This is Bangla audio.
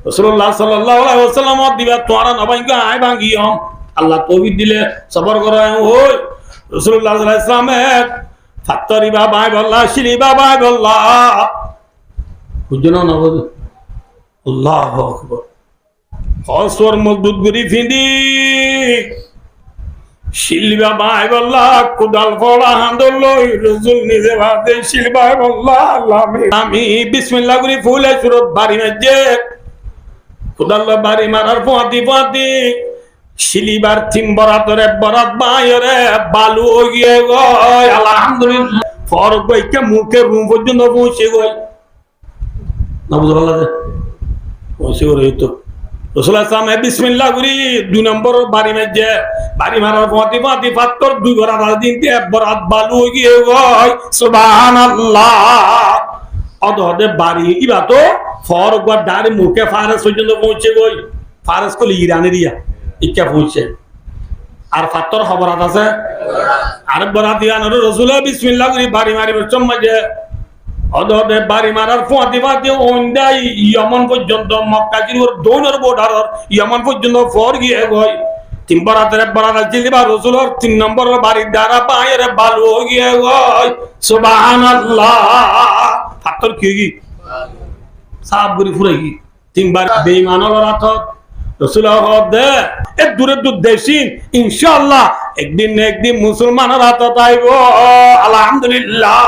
রাসূলুল্লাহ সাল্লাল্লাহু আলাইহি ওয়াসাল্লাম দিবা তোরা নবাইগা আই ভাঙ্গিয়ম আল্লাহ তৌফিক দিলে সবর করে ওই রাসূলুল্লাহ সাল্লাল্লাহু আলাইহি ওয়াসাল্লাম ফাত্তরি বাবা বল্লা শিলি বাবা বল্লা বুঝনো না বুঝ আল্লাহু আকবার অসর মজবুত গরি ফিন্দি শিলবা বাই বল্লা কুদাল ফড়া হান্দল রাসূল নিজে ভাতে শিলবা বল্লা আল্লাহ আমি বিসমিল্লাহ করি ফুলে সুরত বাড়ি মাঝে কুদাল বাড়ি মারার ফাতি শিলিবার তিন বরাতরে বরাত বাইরে বালু গিয়ে গয় আলহামদুলিল্লাহ ফরক বাইকে মুখে রুম পর্যন্ত পৌঁছে গয় না বুঝতে পারলা যে পৌঁছে গেল তো রাসূলুল্লাহ সাল্লাল্লাহু বিসমিল্লাহ করি 2 নম্বর বাড়ি মাঝে বাড়ি মারার ফাতি পাত্তর 2 বরাত দিন তে বরাত বালু গিয়ে গয় সুবহানাল্লাহ অদহদে বাড়ি ইবা তো ফরক বা দাঁড়ে মুখে ফারেস পর্যন্ত পৌঁছে গয় ফারেস কলি ইরানেরিয়া ইচ্ছা পৌঁছে আর ফাত্তর খবরাত আছে আর বরাত ইয়ানোর রাসূল বিসমিল্লাহ করি বাড়ি মারিব চম্মাজে অদহদে বাড়ি মারার ফাতি ওন্দাই ইয়মন পর্যন্ত মক্কা জির দোনর বর্ডার ইয়মন পর্যন্ত ফর গিয়ে গয় তিন বরাতের বরাত জিলিবা রাসূলের 3 নম্বর বাড়ি দ্বারা পায়ের বালু গিয়ে গয় সুবহানাল্লাহ ফাত্তর কি সাব গুরি ফুরাই কি তিনবার বেঈমানর রাত রাসূলুল্লাহ দে এ দূরে দূর দেশিন ইনশাআল্লাহ একদিন না একদিন মুসলমানরা তো তাইবো আলহামদুলিল্লাহ।